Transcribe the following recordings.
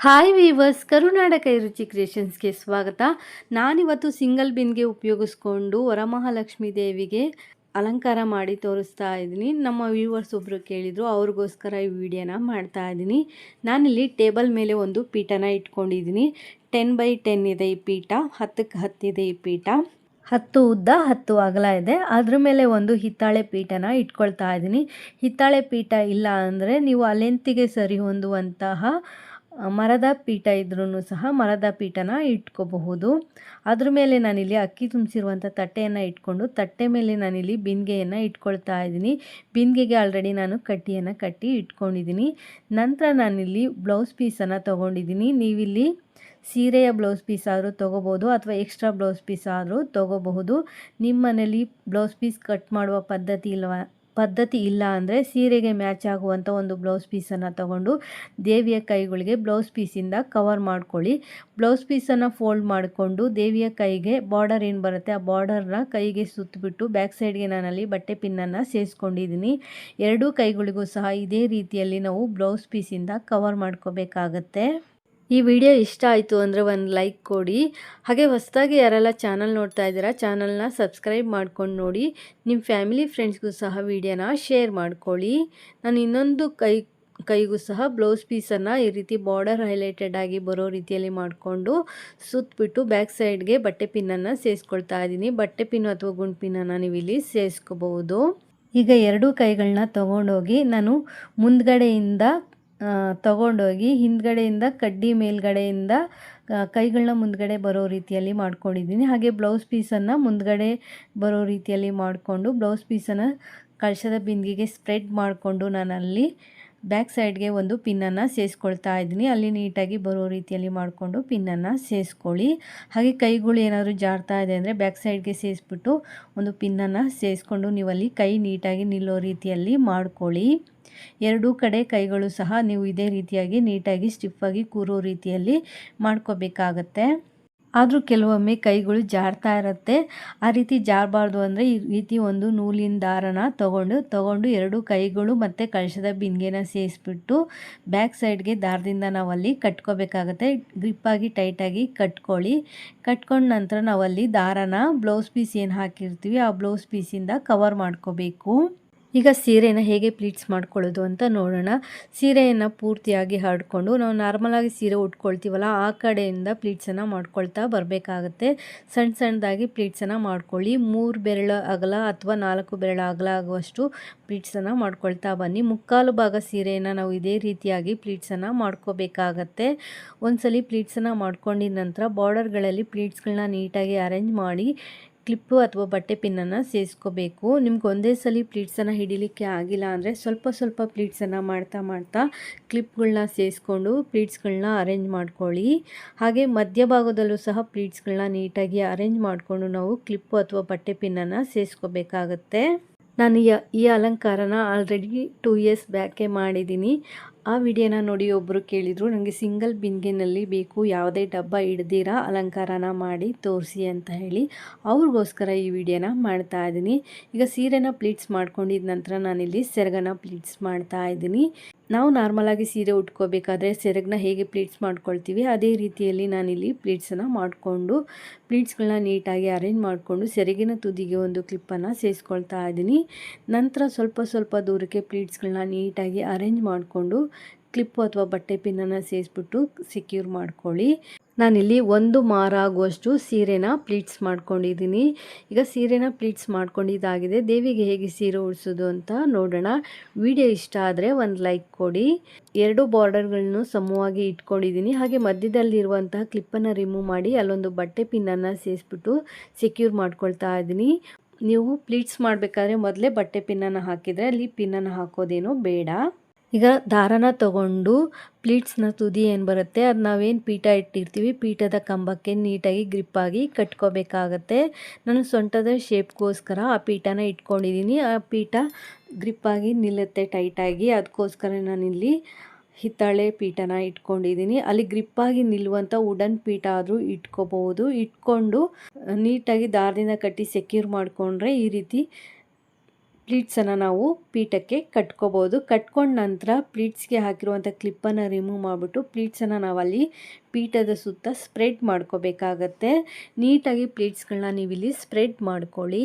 Hi viewers, ಕರುನಾಡ ರುಚಿ ಕ್ರಿಯೇಷನ್ಸ್ಗೆ ಸ್ವಾಗತ. ನಾನಿವತ್ತು ಸಿಂಗಲ್ ಬಿನ್ಗೆ ಉಪಯೋಗಿಸ್ಕೊಂಡು ವರಮಹಾಲಕ್ಷ್ಮಿ ದೇವಿಗೆ ಅಲಂಕಾರ ಮಾಡಿ ತೋರಿಸ್ತಾ ಇದ್ದೀನಿ. ನಮ್ಮ ವ್ಯೂವರ್ಸ್ ಒಬ್ಬರು ಕೇಳಿದರು, ಅವ್ರಿಗೋಸ್ಕರ ಈ ವಿಡಿಯೋನ ಮಾಡ್ತಾ ಇದ್ದೀನಿ. ನಾನಿಲ್ಲಿ ಟೇಬಲ್ ಮೇಲೆ ಒಂದು ಪೀಠನ ಇಟ್ಕೊಂಡಿದ್ದೀನಿ. 10x10 ಇದೆ ಈ ಪೀಠ, 10ಕ್ಕೆ 10 ಇದೆ ಈ ಪೀಠ. 10 ಉದ್ದ 10 ಅಗಲ ಇದೆ. ಅದ್ರ ಮೇಲೆ ಒಂದು ಹಿತ್ತಾಳೆ ಪೀಠನ ಇಟ್ಕೊಳ್ತಾ ಇದ್ದೀನಿ. ಹಿತ್ತಾಳೆ ಪೀಠ ಇಲ್ಲ ಅಂದರೆ ನೀವು ಆ ಲೆಂತಿಗೆ ಸರಿ ಹೊಂದುವಂತಹ ಮರದ ಪೀಠ ಇದ್ರೂ ಸಹ ಮರದ ಪೀಠನ ಇಟ್ಕೋಬಹುದು. ಅದ್ರ ಮೇಲೆ ನಾನಿಲ್ಲಿ ಅಕ್ಕಿ ತುಂಬಿಸಿರುವಂಥ ತಟ್ಟೆಯನ್ನು ಇಟ್ಕೊಂಡು ತಟ್ಟೆ ಮೇಲೆ ನಾನಿಲ್ಲಿ ಬಿಂದಿಗೆಯನ್ನು ಇಟ್ಕೊಳ್ತಾ ಇದ್ದೀನಿ. ಬಿಂದಿಗೆಗೆ ಆಲ್ರೆಡಿ ನಾನು ಕಟ್ಟಿಯನ್ನು ಕಟ್ಟಿ ಇಟ್ಕೊಂಡಿದ್ದೀನಿ. ನಂತರ ನಾನಿಲ್ಲಿ ಬ್ಲೌಸ್ ಪೀಸನ್ನು ತೊಗೊಂಡಿದ್ದೀನಿ. ನೀವಿಲ್ಲಿ ಸೀರೆಯ ಬ್ಲೌಸ್ ಪೀಸ್ ಆದರೂ ತೊಗೋಬೋದು ಅಥವಾ ಎಕ್ಸ್ಟ್ರಾ ಬ್ಲೌಸ್ ಪೀಸ್ ಆದರೂ ತೊಗೋಬಹುದು. ನಿಮ್ಮ ಮನೇಲಿ ಬ್ಲೌಸ್ ಪೀಸ್ ಕಟ್ ಮಾಡುವ ಪದ್ಧತಿ ಇಲ್ಲ ಅಂದರೆ ಸೀರೆಗೆ ಮ್ಯಾಚ್ ಆಗುವಂಥ ಒಂದು ಬ್ಲೌಸ್ ಪೀಸನ್ನು ತಗೊಂಡು ದೇವಿಯ ಕೈಗಳಿಗೆ ಬ್ಲೌಸ್ ಪೀಸಿಂದ ಕವರ್ ಮಾಡ್ಕೊಳ್ಳಿ. ಬ್ಲೌಸ್ ಪೀಸನ್ನು ಫೋಲ್ಡ್ ಮಾಡಿಕೊಂಡು ದೇವಿಯ ಕೈಗೆ ಬಾರ್ಡರ್ ಏನು ಬರುತ್ತೆ ಆ ಬಾರ್ಡರ್ನ ಕೈಗೆ ಸುತ್ತಬಿಟ್ಟು ಬ್ಯಾಕ್ ಸೈಡ್ಗೆ ನಾನಲ್ಲಿ ಬಟ್ಟೆ ಪಿನ್ನನ್ನು ಸೇರಿಸ್ಕೊಂಡಿದ್ದೀನಿ. ಎರಡೂ ಕೈಗಳಿಗೂ ಸಹ ಇದೇ ರೀತಿಯಲ್ಲಿ ನಾವು ಬ್ಲೌಸ್ ಪೀಸಿಂದ ಕವರ್ ಮಾಡ್ಕೋಬೇಕಾಗತ್ತೆ. ಈ ವಿಡಿಯೋ ಇಷ್ಟ ಆಯಿತು ಅಂದರೆ ಒಂದು ಲೈಕ್ ಕೊಡಿ. ಹಾಗೆ ಹೊಸದಾಗಿ ಯಾರೆಲ್ಲ ಚಾನಲ್ ನೋಡ್ತಾ ಇದ್ದೀರಾ ಚಾನಲ್ನ ಸಬ್ಸ್ಕ್ರೈಬ್ ಮಾಡ್ಕೊಂಡು ನೋಡಿ. ನಿಮ್ಮ ಫ್ಯಾಮಿಲಿ ಫ್ರೆಂಡ್ಸ್ಗೂ ಸಹ ವಿಡಿಯೋನ ಶೇರ್ ಮಾಡ್ಕೊಳ್ಳಿ. ನಾನು ಇನ್ನೊಂದು ಕೈಗೂ ಸಹ ಬ್ಲೌಸ್ ಪೀಸನ್ನು ಈ ರೀತಿ ಬಾರ್ಡರ್ ಹೈಲೈಟೆಡ್ ಆಗಿ ಬರೋ ರೀತಿಯಲ್ಲಿ ಮಾಡಿಕೊಂಡು ಸುತ್ತಬಿಟ್ಟು ಬ್ಯಾಕ್ ಸೈಡ್ಗೆ ಬಟ್ಟೆ ಪಿನ್ನನ್ನು ಸೇರಿಸ್ಕೊಳ್ತಾ ಇದ್ದೀನಿ. ಬಟ್ಟೆ ಪಿನ್ನು ಅಥವಾ ಗುಂಡು ಪಿನ್ನನ್ನು ನೀವು ಇಲ್ಲಿ ಸೇರಿಸ್ಕೋಬಹುದು. ಈಗ ಎರಡೂ ಕೈಗಳನ್ನ ತೊಗೊಂಡೋಗಿ ನಾನು ಮುಂದ್ಗಡೆಯಿಂದ ತಗೊಂಡೋಗಿ ಹಿಂದ್ಗಡೆಯಿಂದ ಕಡ್ಡಿ ಮೇಲ್ಗಡೆಯಿಂದ ಕೈಗಳನ್ನ ಮುಂದ್ಗಡೆ ಬರೋ ರೀತಿಯಲ್ಲಿ ಮಾಡ್ಕೊಂಡಿದ್ದೀನಿ. ಹಾಗೆ ಬ್ಲೌಸ್ ಪೀಸನ್ನು ಮುಂದ್ಗಡೆ ಬರೋ ರೀತಿಯಲ್ಲಿ ಮಾಡಿಕೊಂಡು ಬ್ಲೌಸ್ ಪೀಸನ್ನು ಕಳಶದ ಬಿಂದಿಗೆಗೆ ಸ್ಪ್ರೆಡ್ ಮಾಡಿಕೊಂಡು ನಾನಲ್ಲಿ ಬ್ಯಾಕ್ ಸೈಡ್ಗೆ ಒಂದು ಪಿನ್ನನ್ನು ಸೇರಿಸ್ಕೊಳ್ತಾ ಇದ್ದೀನಿ. ಅಲ್ಲಿ ನೀಟಾಗಿ ಬರೋ ರೀತಿಯಲ್ಲಿ ಮಾಡಿಕೊಂಡು ಪಿನ್ನನ್ನು ಸೇರಿಸ್ಕೊಳ್ಳಿ. ಹಾಗೆ ಕೈಗಳು ಏನಾದರೂ ಜಾರ್ತಾ ಇದೆ ಅಂದರೆ ಬ್ಯಾಕ್ ಸೈಡ್ಗೆ ಸೇರಿಸ್ಬಿಟ್ಟು ಒಂದು ಪಿನ್ನನ್ನು ಸೇರಿಸ್ಕೊಂಡು ನೀವಲ್ಲಿ ಕೈ ನೀಟಾಗಿ ನಿಲ್ಲೋ ರೀತಿಯಲ್ಲಿ ಮಾಡ್ಕೊಳ್ಳಿ. ಎರಡೂ ಕಡೆ ಕೈಗಳು ಸಹ ನೀವು ಇದೇ ರೀತಿಯಾಗಿ ನೀಟಾಗಿ ಸ್ಟಿಫಾಗಿ ಕೂರೋ ರೀತಿಯಲ್ಲಿ ಮಾಡ್ಕೋಬೇಕಾಗತ್ತೆ. ಆದರೂ ಕೆಲವೊಮ್ಮೆ ಕೈಗಳು ಜಾರ್ತಾ ಇರುತ್ತೆ. ಆ ರೀತಿ ಜಾರಬಾರ್ದು ಅಂದರೆ ಈ ರೀತಿ ಒಂದು ನೂಲಿನ ದಾರನ ತಗೊಂಡು ಎರಡೂ ಕೈಗಳು ಮತ್ತು ಕಳಶದ ಬಿಂದಿಗೆನ ಸೇರಿಸ್ಬಿಟ್ಟು ಬ್ಯಾಕ್ ಸೈಡ್ಗೆ ದಾರದಿಂದ ನಾವಲ್ಲಿ ಕಟ್ಕೋಬೇಕಾಗತ್ತೆ. ಗ್ರಿಪ್ಪಾಗಿ ಟೈಟಾಗಿ ಕಟ್ಕೊಳ್ಳಿ. ಕಟ್ಕೊಂಡ ನಂತರ ನಾವಲ್ಲಿ ದಾರನ ಬ್ಲೌಸ್ ಪೀಸ್ ಏನು ಹಾಕಿರ್ತೀವಿ ಆ ಬ್ಲೌಸ್ ಪೀಸಿಂದ ಕವರ್ ಮಾಡ್ಕೋಬೇಕು. ಈಗ ಸೀರೆನ ಹೇಗೆ ಪ್ಲೀಟ್ಸ್ ಮಾಡ್ಕೊಳ್ಳೋದು ಅಂತ ನೋಡೋಣ. ಸೀರೆಯನ್ನು ಪೂರ್ತಿಯಾಗಿ ಹರಡ್ಕೊಂಡು ನಾವು ನಾರ್ಮಲಾಗಿ ಸೀರೆ ಉಟ್ಕೊಳ್ತೀವಲ್ಲ ಆ ಕಡೆಯಿಂದ ಪ್ಲೀಟ್ಸನ್ನು ಮಾಡ್ಕೊಳ್ತಾ ಬರಬೇಕಾಗತ್ತೆ. ಸಣ್ಣದಾಗಿ ಪ್ಲೀಟ್ಸನ್ನು ಮಾಡ್ಕೊಳ್ಳಿ. 3 ಬೆರಳು ಅಗಲ ಅಥವಾ 4 ಬೆರಳು ಅಗಲ ಆಗುವಷ್ಟು ಪ್ಲೀಟ್ಸನ್ನು ಮಾಡ್ಕೊಳ್ತಾ ಬನ್ನಿ. ಮುಕ್ಕಾಲು ಭಾಗ ಸೀರೆಯನ್ನು ನಾವು ಇದೇ ರೀತಿಯಾಗಿ ಪ್ಲೀಟ್ಸನ್ನು ಮಾಡ್ಕೋಬೇಕಾಗತ್ತೆ. ಒಂದ್ಸಲಿ ಪ್ಲೀಟ್ಸನ್ನು ಮಾಡ್ಕೊಂಡಿದ ನಂತರ ಬಾರ್ಡರ್ಗಳಲ್ಲಿ ಪ್ಲೀಟ್ಸ್ಗಳನ್ನ ನೀಟಾಗಿ ಅರೇಂಜ್ ಮಾಡಿ ಕ್ಲಿಪ್ಪು ಅಥವಾ ಬಟ್ಟೆ ಪಿನ್ನನ್ನು ಸೇರಿಸ್ಕೋಬೇಕು. ನಿಮ್ಗೆ ಒಂದೇ ಸಲ ಪ್ಲೀಟ್ಸನ್ನು ಹಿಡಿಲಿಕ್ಕೆ ಆಗಿಲ್ಲ ಅಂದರೆ ಸ್ವಲ್ಪ ಪ್ಲೀಟ್ಸನ್ನು ಮಾಡ್ತಾ ಕ್ಲಿಪ್ಗಳನ್ನ ಸೇರಿಸ್ಕೊಂಡು ಪ್ಲೀಟ್ಸ್ಗಳನ್ನ ಅರೇಂಜ್ ಮಾಡ್ಕೊಳ್ಳಿ. ಹಾಗೆ ಮಧ್ಯಭಾಗದಲ್ಲೂ ಸಹ ಪ್ಲೀಟ್ಸ್ಗಳನ್ನ ನೀಟಾಗಿ ಅರೇಂಜ್ ಮಾಡಿಕೊಂಡು ನಾವು ಕ್ಲಿಪ್ಪು ಅಥವಾ ಬಟ್ಟೆ ಪಿನ್ನನ್ನು ಸೇರಿಸ್ಕೋಬೇಕಾಗತ್ತೆ. ನಾನು ಈ ಅಲಂಕಾರನ ಆಲ್ರೆಡಿ 2 ಇಯರ್ಸ್ ಬ್ಯಾಕೆ ಮಾಡಿದ್ದೀನಿ. ಆ ವಿಡಿಯೋನ ನೋಡಿ ಒಬ್ಬರು ಕೇಳಿದರು, ನನಗೆ ಸಿಂಗಲ್ ಬಿಂದಿಗೆನಲ್ಲಿ ಬೇಕು, ಯಾವುದೇ ಡಬ್ಬ ಹಿಡ್ದಿರ ಅಲಂಕಾರನ ಮಾಡಿ ತೋರಿಸಿ ಅಂತ ಹೇಳಿ. ಅವ್ರಿಗೋಸ್ಕರ ಈ ವಿಡಿಯೋನ ಮಾಡ್ತಾ ಇದ್ದೀನಿ. ಈಗ ಸೀರೆನ ಪ್ಲೀಟ್ಸ್ ಮಾಡ್ಕೊಂಡಿದ ನಂತರ ನಾನಿಲ್ಲಿ ಸೆರಗನ ಪ್ಲೀಟ್ಸ್ ಮಾಡ್ತಾ ಇದ್ದೀನಿ. ನಾವು ನಾರ್ಮಲಾಗಿ ಸೀರೆ ಉಟ್ಕೋಬೇಕಾದ್ರೆ ಸೆರಗನ್ನ ಹೇಗೆ ಪ್ಲೀಟ್ಸ್ ಮಾಡ್ಕೊಳ್ತೀವಿ ಅದೇ ರೀತಿಯಲ್ಲಿ ನಾನಿಲ್ಲಿ ಪ್ಲೀಟ್ಸನ್ನು ಮಾಡಿಕೊಂಡು ಪ್ಲೀಟ್ಸ್ಗಳನ್ನ ನೀಟಾಗಿ ಅರೇಂಜ್ ಮಾಡಿಕೊಂಡು ಸೆರಗಿನ ತುದಿಗೆ ಒಂದು ಕ್ಲಿಪ್ಪನ್ನು ಸೇರಿಸ್ಕೊಳ್ತಾ ಇದ್ದೀನಿ. ನಂತರ ಸ್ವಲ್ಪ ದೂರಕ್ಕೆ ಪ್ಲೀಟ್ಸ್ಗಳನ್ನ ನೀಟಾಗಿ ಅರೇಂಜ್ ಮಾಡಿಕೊಂಡು ಕ್ಲಿಪ್ಪು ಅಥವಾ ಬಟ್ಟೆ ಪಿನ್ನನ್ನು ಸೇರಿಸ್ಬಿಟ್ಟು ಸೆಕ್ಯೂರ್ ಮಾಡ್ಕೊಳ್ಳಿ. ನಾನಿಲ್ಲಿ 1 ಮಾರು ಆಗುವಷ್ಟು ಸೀರೆನ ಪ್ಲೀಟ್ಸ್ ಮಾಡ್ಕೊಂಡಿದ್ದೀನಿ. ಈಗ ಸೀರೆನ ಪ್ಲೀಟ್ಸ್ ಮಾಡ್ಕೊಂಡಿದ್ದಾಗಿದೆ. ದೇವಿಗೆ ಹೇಗೆ ಸೀರೆ ಉಡಿಸೋದು ಅಂತ ನೋಡೋಣ. ವಿಡಿಯೋ ಇಷ್ಟ ಆದರೆ ಒಂದು ಲೈಕ್ ಕೊಡಿ. 2 ಬಾರ್ಡರ್ಗಳನ್ನು ಸಮವಾಗಿ ಇಟ್ಕೊಂಡಿದ್ದೀನಿ. ಹಾಗೆ ಮಧ್ಯದಲ್ಲಿರುವಂತಹ ಕ್ಲಿಪ್ಪನ್ನು ರಿಮೂವ್ ಮಾಡಿ ಅಲ್ಲೊಂದು ಬಟ್ಟೆ ಪಿನ್ನನ್ನು ಸೇರಿಸ್ಬಿಟ್ಟು ಸೆಕ್ಯೂರ್ ಮಾಡ್ಕೊಳ್ತಾ ಇದ್ದೀನಿ. ನೀವು ಪ್ಲೀಟ್ಸ್ ಮಾಡಬೇಕಾದ್ರೆ ಮೊದಲೇ ಬಟ್ಟೆ ಪಿನ್ನನ್ನು ಹಾಕಿದರೆ ಅಲ್ಲಿ ಪಿನ್ನನ್ನು ಹಾಕೋದೇನೋ ಬೇಡ. ಈಗ ದಾರನ ತಗೊಂಡು ಪ್ಲೀಟ್ಸ್ನ ತುದಿ ಏನು ಬರುತ್ತೆ ಅದು ನಾವೇನು ಪೀಠ ಇಟ್ಟಿರ್ತೀವಿ ಪೀಠದ ಕಂಬಕ್ಕೆ ನೀಟಾಗಿ ಗ್ರಿಪ್ಪಾಗಿ ಕಟ್ಕೋಬೇಕಾಗತ್ತೆ. ನಾನು ಸೊಂಟದ ಶೇಪ್ಗೋಸ್ಕರ ಆ ಪೀಠನ ಇಟ್ಕೊಂಡಿದ್ದೀನಿ. ಆ ಪೀಠ ಗ್ರಿಪ್ಪಾಗಿ ನಿಲ್ಲುತ್ತೆ ಟೈಟಾಗಿ. ಅದಕ್ಕೋಸ್ಕರ ನಾನಿಲ್ಲಿ ಹಿತ್ತಾಳೆ ಪೀಠನ ಇಟ್ಕೊಂಡಿದ್ದೀನಿ. ಅಲ್ಲಿ ಗ್ರಿಪ್ಪಾಗಿ ನಿಲ್ಲುವಂಥ ವುಡನ್ ಪೀಠ ಆದರೂ ಇಟ್ಕೋಬಹುದು. ಇಟ್ಕೊಂಡು ನೀಟಾಗಿ ದಾರದಿಂದ ಕಟ್ಟಿ ಸೆಕ್ಯೂರ್ ಮಾಡಿಕೊಂಡ್ರೆ ಈ ರೀತಿ ಪ್ಲೀಟ್ಸನ್ನು ನಾವು ಪೀಠಕ್ಕೆ ಕಟ್ಕೋಬೋದು. ಕಟ್ಕೊಂಡ ನಂತರ ಪ್ಲೀಟ್ಸ್ಗೆ ಹಾಕಿರುವಂಥ ಕ್ಲಿಪ್ಪನ್ನು ರಿಮೂವ್ ಮಾಡಿಬಿಟ್ಟು ಪ್ಲೀಟ್ಸನ್ನು ನಾವಲ್ಲಿ ಪೀಠದ ಸುತ್ತ ಸ್ಪ್ರೆಡ್ ಮಾಡ್ಕೋಬೇಕಾಗತ್ತೆ. ನೀಟಾಗಿ ಪ್ಲೀಟ್ಸ್ಗಳನ್ನ ನೀವಿಲ್ಲಿ ಸ್ಪ್ರೆಡ್ ಮಾಡ್ಕೊಳ್ಳಿ.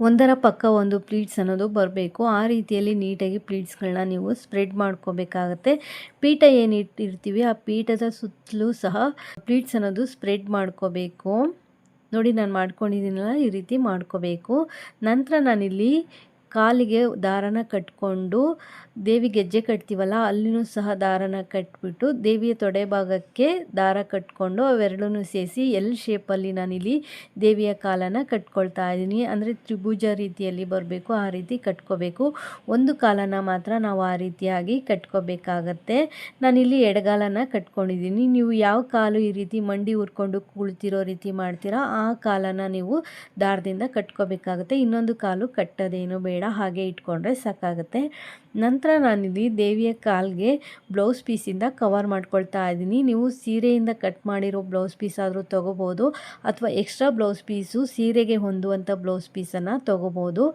ಒಂದರ ಪಕ್ಕ ಒಂದು ಪ್ಲೀಟ್ಸ್ ಅನ್ನೋದು ಬರಬೇಕು. ಆ ರೀತಿಯಲ್ಲಿ ನೀಟಾಗಿ ಪ್ಲೀಟ್ಸ್ಗಳನ್ನ ನೀವು ಸ್ಪ್ರೆಡ್ ಮಾಡ್ಕೋಬೇಕಾಗತ್ತೆ. ಪೀಠ ಏನು ಇಟ್ಟಿರ್ತೀವಿ ಆ ಪೀಠದ ಸುತ್ತಲೂ ಸಹ ಪ್ಲೀಟ್ಸ್ ಅನ್ನೋದು ಸ್ಪ್ರೆಡ್ ಮಾಡ್ಕೋಬೇಕು. ನೋಡಿ ನಾನು ಮಾಡ್ಕೊಂಡಿದ್ದೀನಲ್ಲ, ಈ ರೀತಿ ಮಾಡ್ಕೋಬೇಕು. ನಂತರ ನಾನಿಲ್ಲಿ ಕಾಲಿಗೆ ದಾರನ ಕಟ್ಕೊಂಡು ದೇವಿ ಗೆಜ್ಜೆ ಕಟ್ತೀವಲ್ಲ ಅಲ್ಲಿನೂ ಸಹ ದಾರನ ಕಟ್ಬಿಟ್ಟು ದೇವಿಯ ತೊಡೆ ಭಾಗಕ್ಕೆ ದಾರ ಕಟ್ಕೊಂಡು ಅವೆರಡನ್ನೂ ಸೇರಿಸಿ ಎಲ್ ಶೇಪಲ್ಲಿ ನಾನಿಲ್ಲಿ ದೇವಿಯ ಕಾಲನ್ನು ಕಟ್ಕೊಳ್ತಾ ಇದ್ದೀನಿ. ಅಂದರೆ ತ್ರಿಭುಜ ರೀತಿಯಲ್ಲಿ ಬರಬೇಕು, ಆ ರೀತಿ ಕಟ್ಕೋಬೇಕು. ಒಂದು ಕಾಲನ್ನು ಮಾತ್ರ ನಾವು ಆ ರೀತಿಯಾಗಿ ಕಟ್ಕೋಬೇಕಾಗತ್ತೆ. ನಾನಿಲ್ಲಿ ಎಡಗಾಲನ್ನು ಕಟ್ಕೊಂಡಿದ್ದೀನಿ. ನೀವು ಯಾವ ಕಾಲು ಈ ರೀತಿ ಮಂಡಿ ಉರ್ಕೊಂಡು ಕುಳಿತಿರೋ ರೀತಿ ಮಾಡ್ತೀರಾ ಆ ಕಾಲನ್ನು ನೀವು ದಾರದಿಂದ ಕಟ್ಕೋಬೇಕಾಗುತ್ತೆ. ಇನ್ನೊಂದು ಕಾಲು ಕಟ್ಟೋದೇನು ಬೇಡ, ಹಾಗೆ ಇಟ್ಕೊಂಡ್ರೆ ಸಾಕಾಗುತ್ತೆ. ನಂತರ ನಾನಿಲ್ಲಿ ದೇವಿಯ ಕಾಲ್ಗೆ ಬ್ಲೌಸ್ ಪೀಸಿಂದ ಕವರ್ ಮಾಡ್ಕೊಳ್ತಾ ಇದ್ದೀನಿ. ನೀವು ಸೀರೆಯಿಂದ ಕಟ್ ಮಾಡಿರೋ ಬ್ಲೌಸ್ ಪೀಸ್ ಆದರೂ ತೊಗೋಬೋದು, ಅಥವಾ ಎಕ್ಸ್ಟ್ರಾ ಬ್ಲೌಸ್ ಪೀಸು ಸೀರೆಗೆ ಹೊಂದುವಂಥ ಬ್ಲೌಸ್ ಪೀಸನ್ನು ತೊಗೋಬೋದು.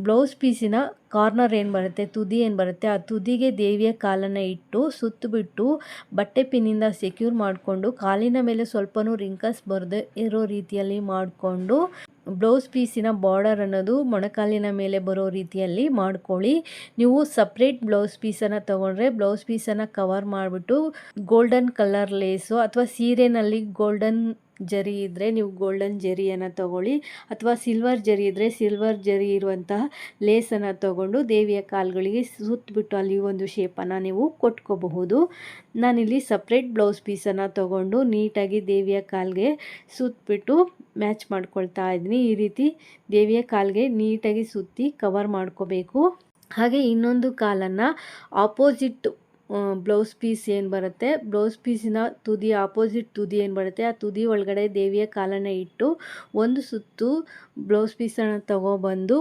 ಬ್ಲೌಸ್ ಪೀಸಿನ ಕಾರ್ನರ್ ಏನು ಬರುತ್ತೆ, ತುದಿ ಏನು ಬರುತ್ತೆ, ಆ ತುದಿಗೆ ದೇವಿಯ ಕಾಲನ್ನು ಇಟ್ಟು ಸುತ್ತಬಿಟ್ಟು ಬಟ್ಟೆ ಪಿನ್ನಿಂದ ಸೆಕ್ಯೂರ್ ಮಾಡಿಕೊಂಡು ಕಾಲಿನ ಮೇಲೆ ಸ್ವಲ್ಪನೂ ರಿಂಕಲ್ಸ್ ಬರದೆ ಇರೋ ರೀತಿಯಲ್ಲಿ ಮಾಡಿಕೊಂಡು ಬ್ಲೌಸ್ ಪೀಸಿನ ಬಾರ್ಡರ್ ಅನ್ನೋದು ಮೊಣಕಾಲಿನ ಮೇಲೆ ಬರೋ ರೀತಿಯಲ್ಲಿ ಮಾಡ್ಕೊಳ್ಳಿ. ನೀವು ಸಪ್ರೇಟ್ ಬ್ಲೌಸ್ ಪೀಸನ್ನು ತೊಗೊಂಡ್ರೆ ಬ್ಲೌಸ್ ಪೀಸನ್ನು ಕವರ್ ಮಾಡಿಬಿಟ್ಟು ಗೋಲ್ಡನ್ ಕಲರ್ ಲೇಸು ಅಥವಾ ಸೀರೆನಲ್ಲಿ ಗೋಲ್ಡನ್ ಜರಿ ಇದ್ದರೆ ನೀವು ಗೋಲ್ಡನ್ ಜರಿಯನ್ನು ತೊಗೊಳ್ಳಿ, ಅಥವಾ ಸಿಲ್ವರ್ ಜರಿ ಇದ್ದರೆ ಸಿಲ್ವರ್ ಜರಿ ಇರುವಂತಹ ಲೇಸನ್ನು ತೊಗೊಂಡು ದೇವಿಯ ಕಾಲುಗಳಿಗೆ ಸುತ್ತಬಿಟ್ಟು ಅಲ್ಲಿ ಒಂದು ಶೇಪನ್ನು ನೀವು ಕೊಟ್ಕೋಬಹುದು. ನಾನಿಲ್ಲಿ ಸಪ್ರೇಟ್ ಬ್ಲೌಸ್ ಪೀಸನ್ನು ತೊಗೊಂಡು ನೀಟಾಗಿ ದೇವಿಯ ಕಾಲಿಗೆ ಸುತ್ತಬಿಟ್ಟು ಮ್ಯಾಚ್ ಮಾಡ್ಕೊಳ್ತಾ ಇದ್ದೀನಿ. ಈ ರೀತಿ ದೇವಿಯ ಕಾಲಿಗೆ ನೀಟಾಗಿ ಸುತ್ತಿ ಕವರ್ ಮಾಡ್ಕೋಬೇಕು. ಹಾಗೆ ಇನ್ನೊಂದು ಕಾಲನ್ನು ಆಪೋಸಿಟ್ ಬ್ಲೌಸ್ ಪೀಸ್ ಏನು ಬರುತ್ತೆ, ಬ್ಲೌಸ್ ಪೀಸಿನ ತುದಿ ಆಪೋಸಿಟ್ ತುದಿ ಏನು ಬರುತ್ತೆ ಆ ತುದಿ ಒಳಗಡೆ ದೇವಿಯ ಕಾಲನ್ನು ಇಟ್ಟು ಒಂದು ಸುತ್ತು ಬ್ಲೌಸ್ ಪೀಸನ್ನು ತಗೊಬಂದು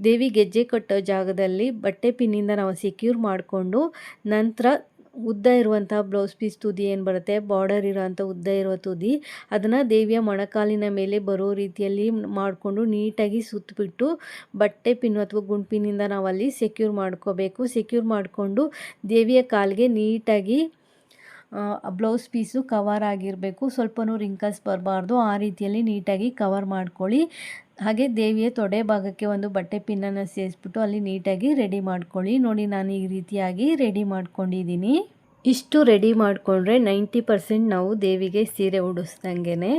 ದೇವಿ ಗೆಜ್ಜೆ ಕಟ್ಟೋ ಜಾಗದಲ್ಲಿ ಬಟ್ಟೆ ಪಿನ್ನಿಂದ ನಾವು ಸೆಕ್ಯೂರ್ ಮಾಡಿಕೊಂಡು ನಂತರ ಉದ್ದ ಇರುವಂಥ ಬ್ಲೌಸ್ ಪೀಸ್ ತುದಿ ಏನು ಬರುತ್ತೆ, ಬಾರ್ಡರ್ ಇರೋವಂಥ ಉದ್ದ ಇರೋ ತುದಿ ಅದನ್ನು ದೇವಿಯ ಮೊಣಕಾಲಿನ ಮೇಲೆ ಬರೋ ರೀತಿಯಲ್ಲಿ ಮಾಡಿಕೊಂಡು ನೀಟಾಗಿ ಸುತ್ತಬಿಟ್ಟು ಬಟ್ಟೆ ಪಿನ್ನು ಅಥವಾ ಗುಂಡ್ಪಿನಿಂದ ನಾವಲ್ಲಿ ಸೆಕ್ಯೂರ್ ಮಾಡ್ಕೋಬೇಕು. ಸೆಕ್ಯೂರ್ ಮಾಡಿಕೊಂಡು ದೇವಿಯ ಕಾಲಿಗೆ ನೀಟಾಗಿ ಬ್ಲೌಸ್ ಪೀಸು ಕವರ್ ಆಗಿರಬೇಕು, ಸ್ವಲ್ಪನೂ ರಿಂಕಲ್ಸ್ ಬರಬಾರ್ದು. ಆ ರೀತಿಯಲ್ಲಿ ನೀಟಾಗಿ ಕವರ್ ಮಾಡ್ಕೊಳ್ಳಿ. ಹಾಗೆ ದೇವಿಯ ತೊಡೆ ಭಾಗಕ್ಕೆ ಒಂದು ಬಟ್ಟೆ ಪಿನ್ನನ್ನು ಸೇರಿಸ್ಬಿಟ್ಟು ಅಲ್ಲಿ ನೀಟಾಗಿ ರೆಡಿ ಮಾಡ್ಕೊಳ್ಳಿ. ನೋಡಿ ನಾನು ಈ ರೀತಿಯಾಗಿ ರೆಡಿ ಮಾಡ್ಕೊಂಡಿದ್ದೀನಿ. ಇಷ್ಟು ರೆಡಿ ಮಾಡಿಕೊಂಡ್ರೆ 90% ನಾವು ದೇವಿಗೆ ಸೀರೆ ಉಡಿಸ್ದಂಗೆ.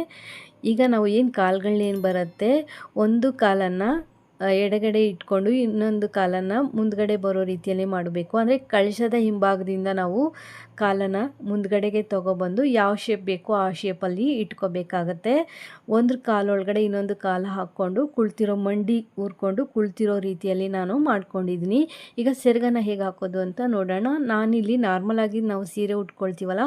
ಈಗ ನಾವು ಏನು ಕಾಲುಗಳೇನು ಬರುತ್ತೆ, ಒಂದು ಕಾಲನ್ನು ಎಡಗಡೆ ಇಟ್ಕೊಂಡು ಇನ್ನೊಂದು ಕಾಲನ್ನು ಮುಂದ್ಗಡೆ ಬರೋ ರೀತಿಯಲ್ಲಿ ಮಾಡಬೇಕು. ಅಂದರೆ ಕಳಶದ ಹಿಂಭಾಗದಿಂದ ನಾವು ಕಾಲನ್ನು ಮುಂದ್ಗಡೆಗೆ ತೊಗೊಬಂದು ಯಾವ ಶೇಪ್ ಬೇಕೋ ಆ ಶೇಪಲ್ಲಿ ಇಟ್ಕೋಬೇಕಾಗತ್ತೆ. ಒಂದು ಕಾಲೊಳಗಡೆ ಇನ್ನೊಂದು ಕಾಲು ಹಾಕ್ಕೊಂಡು ಕುಳ್ತಿರೋ ಮಂಡಿ ಊರ್ಕೊಂಡು ಕುಳ್ತಿರೋ ರೀತಿಯಲ್ಲಿ ನಾನು ಮಾಡ್ಕೊಂಡಿದ್ದೀನಿ. ಈಗ ಸೆರಗನ್ನು ಹೇಗೆ ಹಾಕೋದು ಅಂತ ನೋಡೋಣ. ನಾನಿಲ್ಲಿ ನಾರ್ಮಲಾಗಿ ನಾವು ಸೀರೆ ಉಟ್ಕೊಳ್ತೀವಲ್ಲ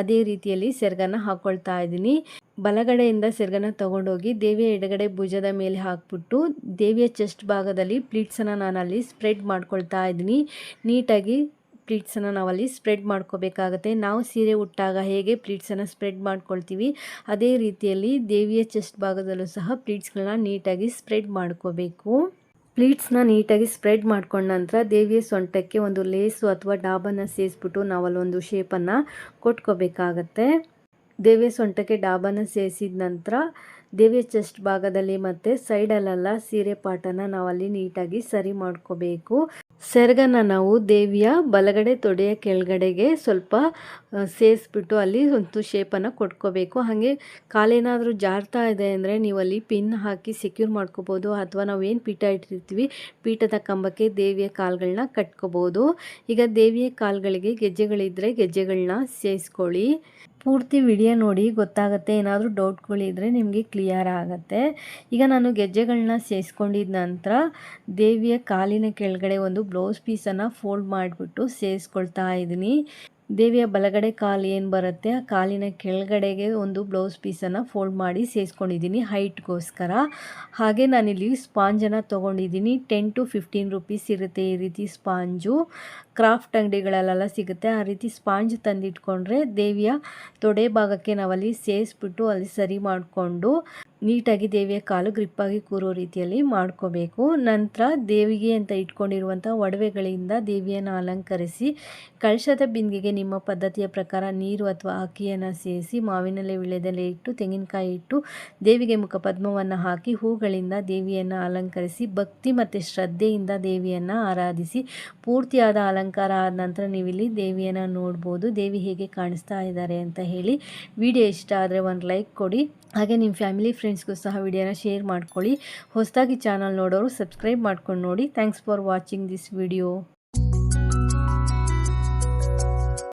ಅದೇ ರೀತಿಯಲ್ಲಿ ಸೆರಗನ್ನು ಹಾಕ್ಕೊಳ್ತಾ ಇದ್ದೀನಿ. ಬಲಗಡೆಯಿಂದ ಸೆರಗನ್ನು ತೊಗೊಂಡೋಗಿ ದೇವಿಯ ಎಡಗಡೆ ಭುಜದ ಮೇಲೆ ಹಾಕ್ಬಿಟ್ಟು ದೇವಿಯ ಚೆಸ್ಟ್ ಭಾಗದಲ್ಲಿ ಪ್ಲೀಟ್ಸನ್ನು ನಾನಲ್ಲಿ ಸ್ಪ್ರೆಡ್ ಮಾಡ್ಕೊಳ್ತಾ ಇದ್ದೀನಿ. ನೀಟಾಗಿ ಪ್ಲೀಟ್ಸನ್ನು ನಾವಲ್ಲಿ ಸ್ಪ್ರೆಡ್ ಮಾಡ್ಕೋಬೇಕಾಗತ್ತೆ. ನಾವು ಸೀರೆ ಉಟ್ಟಾಗ ಹೇಗೆ ಪ್ಲೀಟ್ಸನ್ನು ಸ್ಪ್ರೆಡ್ ಮಾಡ್ಕೊಳ್ತೀವಿ ಅದೇ ರೀತಿಯಲ್ಲಿ ದೇವಿಯ ಚೆಸ್ಟ್ ಭಾಗದಲ್ಲೂ ಸಹ ಪ್ಲೀಟ್ಸ್ಗಳನ್ನ ನೀಟಾಗಿ ಸ್ಪ್ರೆಡ್ ಮಾಡ್ಕೋಬೇಕು. ಪ್ಲೀಟ್ಸ್ನ ನೀಟಾಗಿ ಸ್ಪ್ರೆಡ್ ಮಾಡ್ಕೊಂಡ ನಂತರ ದೇವಿಯ ಸೊಂಟಕ್ಕೆ ಒಂದು ಲೇಸು ಅಥವಾ ಡಾಬನ್ನು ಸೇರಿಸ್ಬಿಟ್ಟು ನಾವಲ್ಲೊಂದು ಶೇಪನ್ನು ಕೊಟ್ಕೋಬೇಕಾಗತ್ತೆ. ದೇವಿಯ ಸೊಂಟಕ್ಕೆ ಡಾಬನ್ನು ಸೇರಿಸಿದ ನಂತರ ದೇವಿಯ ಚೆಸ್ಟ್ ಭಾಗದಲ್ಲಿ ಮತ್ತು ಸೈಡಲ್ಲೆಲ್ಲ ಸೀರೆ ಪಾಟನ್ನು ನಾವಲ್ಲಿ ನೀಟಾಗಿ ಸರಿ ಮಾಡ್ಕೋಬೇಕು. ಸೆರಗನ್ನು ನಾವು ದೇವಿಯ ಬಲಗಡೆ ತೊಡೆಯ ಕೆಳಗಡೆಗೆ ಸ್ವಲ್ಪ ಸೇರಿಸ್ಬಿಟ್ಟು ಅಲ್ಲಿ ಒಂದು ಶೇಪನ್ನು ಕೊಟ್ಕೋಬೇಕು. ಹಾಗೆ ಕಾಲೇನಾದರೂ ಜಾರ್ತಾ ಇದೆ ಅಂದರೆ ನೀವಲ್ಲಿ ಪಿನ್ ಹಾಕಿ ಸೆಕ್ಯೂರ್ ಮಾಡ್ಕೋಬೋದು, ಅಥವಾ ನಾವು ಏನು ಪೀಠ ಇಟ್ಟಿರ್ತೀವಿ ಪೀಠದ ಕಂಬಕ್ಕೆ ದೇವಿಯ ಕಾಲುಗಳನ್ನ ಕಟ್ಕೋಬೋದು. ಈಗ ದೇವಿಯ ಕಾಲುಗಳಿಗೆ ಗೆಜ್ಜೆಗಳಿದ್ದರೆ ಗೆಜ್ಜೆಗಳನ್ನ ಸೇರಿಸ್ಕೊಳ್ಳಿ. ಪೂರ್ತಿ ವಿಡಿಯೋ ನೋಡಿ ಗೊತ್ತಾಗುತ್ತೆ. ಏನಾದರೂ ಡೌಟ್ಗಳಿದ್ದರೆ ನಿಮಗೆ ಕ್ಲಿಯರ್ ಆಗುತ್ತೆ. ಈಗ ನಾನು ಗೆಜ್ಜೆಗಳನ್ನ ಸೇರಿಸ್ಕೊಂಡಿದ್ದ ನಂತರ ದೇವಿಯ ಕಾಲಿನ ಕೆಳಗಡೆ ಒಂದು ಬ್ಲೌಸ್ ಪೀಸನ್ನು ಫೋಲ್ಡ್ ಮಾಡಿಬಿಟ್ಟು ಸೇರಿಸ್ಕೊಳ್ತಾ ಇದ್ದೀನಿ. ದೇವಿಯ ಬಲಗಡೆ ಕಾಲು ಏನು ಬರುತ್ತೆ ಆ ಕಾಲಿನ ಕೆಳಗಡೆಗೆ ಒಂದು ಬ್ಲೌಸ್ ಪೀಸನ್ನು ಫೋಲ್ಡ್ ಮಾಡಿ ಸೇರಿಸ್ಕೊಂಡಿದ್ದೀನಿ ಹೈಟ್ಗೋಸ್ಕರ. ಹಾಗೆ ನಾನಿಲ್ಲಿ ಸ್ಪಾಂಜನ್ನು ತೊಗೊಂಡಿದ್ದೀನಿ. 10 to 15 ರೂಪೀಸ್ ಇರುತ್ತೆ ಈ ರೀತಿ ಸ್ಪಾಂಜು. ಕ್ರಾಫ್ಟ್ ಅಂಗಡಿಗಳಲ್ಲೆಲ್ಲ ಸಿಗುತ್ತೆ. ಆ ರೀತಿ ಸ್ಪಾಂಜ್ ತಂದಿಟ್ಕೊಂಡ್ರೆ ದೇವಿಯ ತೊಡೆ ಭಾಗಕ್ಕೆ ನಾವಲ್ಲಿ ಸೇರಿಸ್ಬಿಟ್ಟು ಅಲ್ಲಿ ಸರಿ ಮಾಡಿಕೊಂಡು ನೀಟಾಗಿ ದೇವಿಯ ಕಾಲು ಗ್ರಿಪ್ಪಾಗಿ ಕೂರೋ ರೀತಿಯಲ್ಲಿ ಮಾಡ್ಕೋಬೇಕು. ನಂತರ ದೇವಿಗೆ ಅಂತ ಇಟ್ಕೊಂಡಿರುವಂಥ ಒಡವೆಗಳಿಂದ ದೇವಿಯನ್ನು ಅಲಂಕರಿಸಿ ಕಳಶದ ಬಿಂದಿಗೆಗೆ ನಿಮ್ಮ ಪದ್ಧತಿಯ ಪ್ರಕಾರ ನೀರು ಅಥವಾ ಅಕ್ಕಿಯನ್ನು ಸೇರಿಸಿ ಮಾವಿನೆಲೆ ವೀಳ್ಯದೆಲೆ ಇಟ್ಟು ತೆಂಗಿನಕಾಯಿ ಇಟ್ಟು ದೇವಿಗೆ ಮುಖಪದ್ಮವನ್ನು ಹಾಕಿ ಹೂಗಳಿಂದ ದೇವಿಯನ್ನು ಅಲಂಕರಿಸಿ ಭಕ್ತಿ ಮತ್ತು ಶ್ರದ್ಧೆಯಿಂದ ದೇವಿಯನ್ನು ಆರಾಧಿಸಿ ಪೂರ್ತಿಯಾದ ಅಲಂಕಾರ ಆದ ನಂತರ ನೀವಿಲ್ಲಿ ದೇವಿಯನ್ನು ನೋಡ್ಬೋದು. ದೇವಿ ಹೇಗೆ ಕಾಣಿಸ್ತಾ ಇದ್ದಾರೆ ಅಂತ ಹೇಳಿ. ವಿಡಿಯೋ ಇಷ್ಟ ಆದರೆ ಒಂದು ಲೈಕ್ ಕೊಡಿ. ಹಾಗೆ ನಿಮ್ಮ ಫ್ಯಾಮಿಲಿ ಫ್ರೆಂಡ್ಸ್ಗೂ ಸಹ ವಿಡಿಯೋನ ಶೇರ್ ಮಾಡ್ಕೊಳ್ಳಿ. ಹೊಸದಾಗಿ ಚಾನಲ್ ನೋಡೋರು ಸಬ್ಸ್ಕ್ರೈಬ್ ಮಾಡ್ಕೊಂಡು ನೋಡಿ. Thanks for watching this video.